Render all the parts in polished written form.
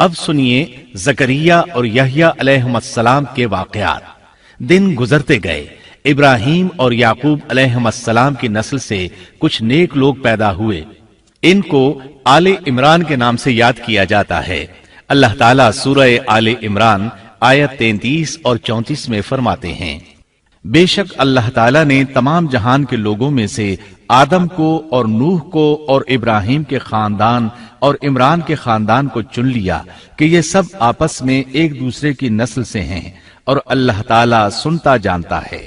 اب سنیے زکریا اور یحییٰ علیہم السلام کے واقعات۔ دن گزرتے گئے، ابراہیم اور یعقوب علیہم السلام کی نسل سے کچھ نیک لوگ پیدا ہوئے۔ ان کو آل عمران کے نام سے یاد کیا جاتا ہے۔ اللہ تعالیٰ سورہ آل عمران آیت 33 اور 34 میں فرماتے ہیں، بے شک اللہ تعالیٰ نے تمام جہان کے لوگوں میں سے آدم کو اور نوح کو اور ابراہیم کے خاندان اور عمران کے خاندان کو چن لیا کہ یہ سب آپس میں ایک دوسرے کی نسل سے ہیں، اور اللہ تعالیٰ سنتا جانتا ہے۔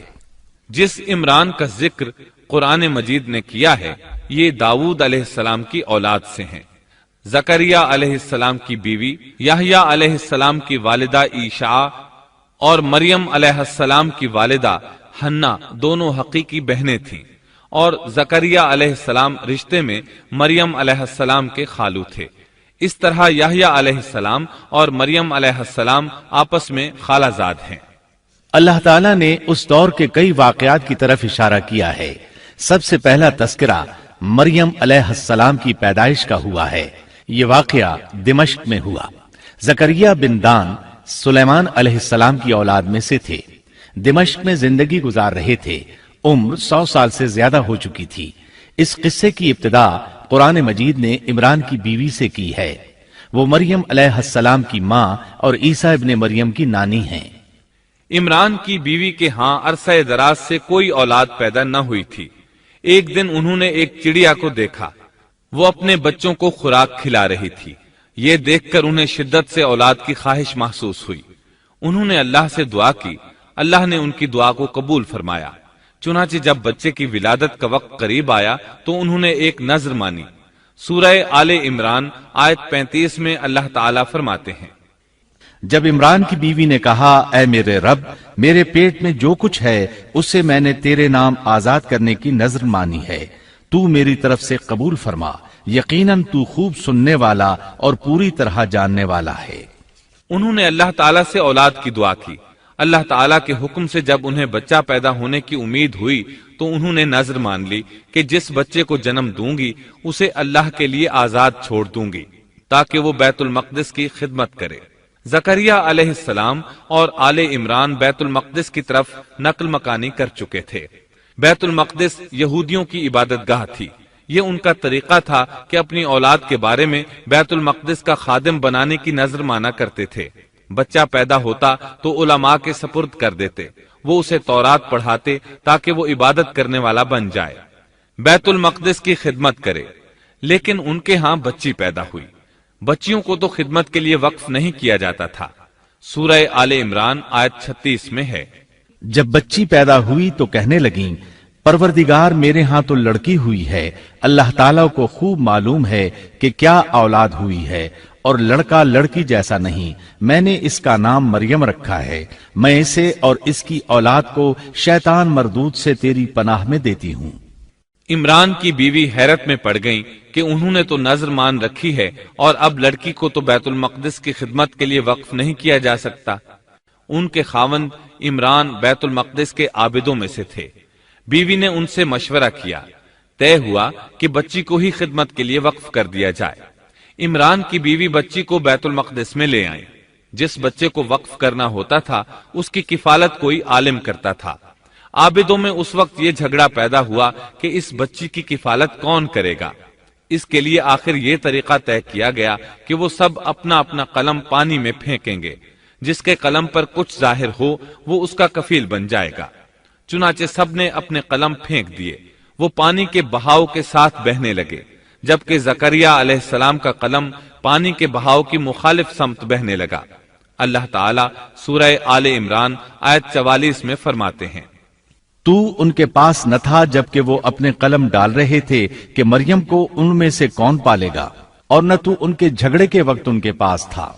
جس عمران کا ذکر قرآن مجید نے کیا ہے یہ داؤد علیہ السلام کی اولاد سے ہیں۔ زکریا علیہ السلام کی بیوی، یحییٰ علیہ السلام کی والدہ عیشا اور مریم علیہ السلام کی والدہ حنا دونوں حقیقی بہنیں تھیں، اور زکریا علیہ السلام رشتے میں مریم علیہ السلام کے خالو تھے۔ اس طرح یحییٰ علیہ السلام اور مریم علیہ السلام آپس میں خالہ زاد ہیں۔ اللہ تعالیٰ نے اس دور کے کئی واقعات کی طرف اشارہ کیا ہے۔ سب سے پہلا تذکرہ مریم علیہ السلام کی پیدائش کا ہوا ہے۔ یہ واقعہ دمشق میں ہوا۔ زکریا بن دان سلیمان علیہ السلام کی اولاد میں سے تھے۔ دمشق میں زندگی گزار رہے تھے۔ عمر 100 سال سے زیادہ ہو چکی تھی۔ اس قصے کی ابتدا قرآن مجید نے عمران کی بیوی سے کی ہے۔ وہ مریم علیہ السلام کی ماں اور عیسیٰ ابن مریم کی نانی ہیں۔ عمران کی بیوی کے ہاں عرصہ دراز سے کوئی اولاد پیدا نہ ہوئی تھی۔ ایک دن انہوں نے ایک چڑیا کو دیکھا، وہ اپنے بچوں کو خوراک کھلا رہی تھی۔ یہ دیکھ کر انہیں شدت سے اولاد کی خواہش محسوس ہوئی۔ انہوں نے اللہ سے دعا کی، اللہ نے ان کی دعا کو قبول فرمایا۔ چنانچہ جب بچے کی ولادت کا وقت قریب آیا تو انہوں نے ایک نذر مانی۔ سورہ آل عمران آیت 35 میں اللہ تعالیٰ فرماتے ہیں، جب عمران کی بیوی نے کہا، اے میرے رب، میرے پیٹ میں جو کچھ ہے اسے میں نے تیرے نام آزاد کرنے کی نذر مانی ہے، تو میری طرف سے قبول فرما، یقیناً تو خوب سننے والا اور پوری طرح جاننے والا ہے۔ انہوں نے اللہ تعالیٰ سے اولاد کی دعا کی۔ اللہ تعالیٰ کے حکم سے جب انہیں بچہ پیدا ہونے کی امید ہوئی تو انہوں نے نذر مان لی کہ جس بچے کو جنم دوں گی اسے اللہ کے لیے آزاد چھوڑ دوں گی تاکہ وہ بیت المقدس کی خدمت کرے۔ زکریا علیہ السلام اور آل عمران بیت المقدس کی طرف نقل مکانی کر چکے تھے۔ بیت المقدس یہودیوں کی عبادت گاہ تھی۔ یہ ان کا طریقہ تھا کہ اپنی اولاد کے بارے میں بیت المقدس کا خادم بنانے کی نذر مانا کرتے تھے۔ بچہ پیدا ہوتا تو علماء کے سپرد کر دیتے، وہ اسے تورات پڑھاتے تاکہ وہ عبادت کرنے والا بن جائے، بیت المقدس کی خدمت کرے۔ لیکن ان کے ہاں بچی پیدا ہوئی۔ بچیوں کو تو خدمت کے لیے وقف نہیں کیا جاتا تھا۔ سورہ آل عمران آیت 36 میں ہے، جب بچی پیدا ہوئی تو کہنے لگیں، پروردگار میرے ہاں تو لڑکی ہوئی ہے، اللہ تعالیٰ کو خوب معلوم ہے کہ کیا اولاد ہوئی ہے، اور لڑکا لڑکی جیسا نہیں، میں نے اس کا نام مریم رکھا ہے، میں اسے اور اس کی اولاد کو شیطان مردود سے تیری پناہ میں دیتی ہوں۔ عمران کی بیوی حیرت میں پڑ گئیں کہ انہوں نے تو نذر مان رکھی ہے اور اب لڑکی کو تو بیت المقدس کی خدمت کے لیے وقف نہیں کیا جا سکتا۔ ان کے خاوند عمران بیت المقدس کے عابدوں میں سے تھے۔ بیوی نے ان سے مشورہ کیا، طے ہوا کہ بچی کو ہی خدمت کے لیے وقف کر دیا جائے۔ عمران کی بیوی بچی کو بیت المقدس میں لے آئیں۔ جس بچے کو وقف کرنا ہوتا تھا اس کی کفالت کوئی عالم کرتا تھا۔ عابدوں میں اس وقت یہ جھگڑا پیدا ہوا کہ اس بچی کی کفالت کون کرے گا۔ اس کے لیے آخر یہ طریقہ طے کیا گیا کہ وہ سب اپنا اپنا قلم پانی میں پھینکیں گے، جس کے قلم پر کچھ ظاہر ہو وہ اس کا کفیل بن جائے گا۔ چنانچہ سب نے اپنے قلم پھینک دیے، وہ پانی کے بہاؤ کے ساتھ بہنے لگے، جبکہ زکریا علیہ السلام کا قلم پانی کے بہاؤ کی مخالف سمت بہنے لگا۔ اللہ تعالیٰ سورہ آل عمران آیت 44 میں فرماتے ہیں، تو ان کے پاس نہ تھا جبکہ وہ اپنے قلم ڈال رہے تھے کہ مریم کو ان میں سے کون پالے گا، اور نہ تو ان کے جھگڑے کے وقت ان کے پاس تھا۔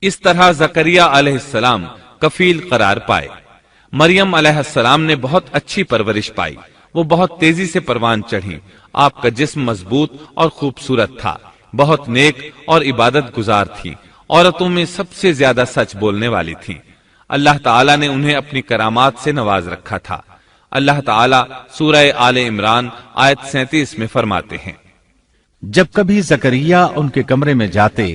اس طرح زکریا علیہ السلام کفیل قرار پائے۔ مریم علیہ السلام نے بہت اچھی پرورش پائی، وہ بہت تیزی سے پروان چڑھی۔ آپ کا جسم مضبوط اور خوبصورت تھا، بہت نیک اور عبادت گزار تھی، عورتوں میں سب سے زیادہ سچ بولنے والی تھی۔ اللہ تعالیٰ نے انہیں اپنی کرامات سے نواز رکھا تھا۔ اللہ تعالیٰ سورہ آل عمران آیت 37 میں فرماتے ہیں، جب کبھی زکریا ان کے کمرے میں جاتے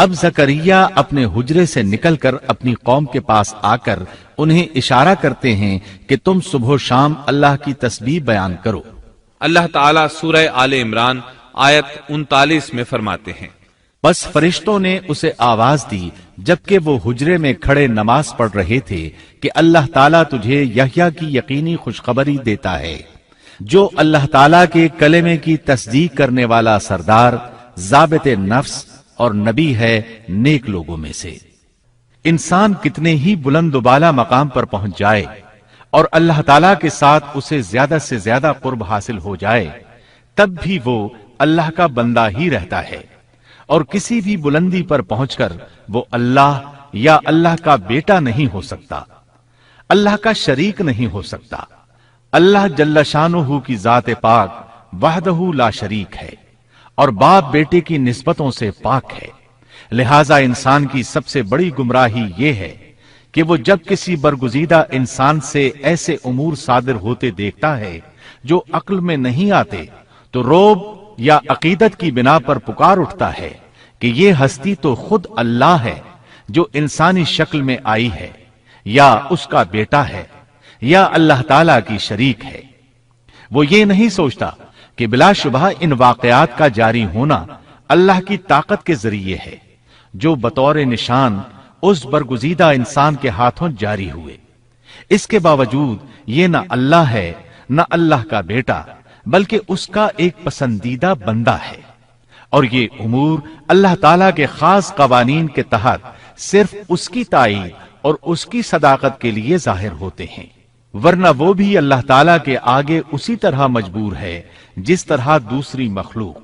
اب زکریا اپنے حجرے سے نکل کر اپنی قوم کے پاس آ کر انہیں اشارہ کرتے ہیں کہ تم صبح و شام اللہ کی تسبیح بیان کرو۔ اللہ تعالیٰ سورہ آل عمران آیت 39 میں فرماتے ہیں، بس فرشتوں نے اسے آواز دی جبکہ وہ حجرے میں کھڑے نماز پڑھ رہے تھے کہ اللہ تعالیٰ تجھے یحییٰ کی یقینی خوشخبری دیتا ہے، جو اللہ تعالیٰ کے کلمے کی تصدیق کرنے والا سردار، ضابط نفس اور نبی ہے نیک لوگوں میں سے۔ انسان کتنے ہی بلند و بالا مقام پر پہنچ جائے اور اللہ تعالیٰ کے ساتھ اسے زیادہ سے زیادہ قرب حاصل ہو جائے، تب بھی وہ اللہ کا بندہ ہی رہتا ہے، اور کسی بھی بلندی پر پہنچ کر وہ اللہ یا اللہ کا بیٹا نہیں ہو سکتا، اللہ کا شریک نہیں ہو سکتا۔ اللہ جل شانہ کی ذات پاک وحدہ لا شریک ہے اور باپ بیٹے کی نسبتوں سے پاک ہے، لہذا انسان کی سب سے بڑی گمراہی یہ ہے کہ وہ جب کسی برگزیدہ انسان سے ایسے امور صادر ہوتے دیکھتا ہے جو عقل میں نہیں آتے تو روب یا عقیدت کی بنا پر پکار اٹھتا ہے کہ یہ ہستی تو خود اللہ ہے جو انسانی شکل میں آئی ہے، یا اس کا بیٹا ہے، یا اللہ تعالی کی شریک ہے۔ وہ یہ نہیں سوچتا کہ بلا شبہ ان واقعات کا جاری ہونا اللہ کی طاقت کے ذریعے ہے جو بطور نشان اس برگزیدہ انسان کے ہاتھوں جاری ہوئے۔ اس کے باوجود یہ نہ اللہ ہے نہ اللہ کا بیٹا، بلکہ اس کا ایک پسندیدہ بندہ ہے، اور یہ امور اللہ تعالیٰ کے خاص قوانین کے تحت صرف اس کی تائید اور اس کی صداقت کے لیے ظاہر ہوتے ہیں، ورنہ وہ بھی اللہ تعالیٰ کے آگے اسی طرح مجبور ہے جس طرح دوسری مخلوق۔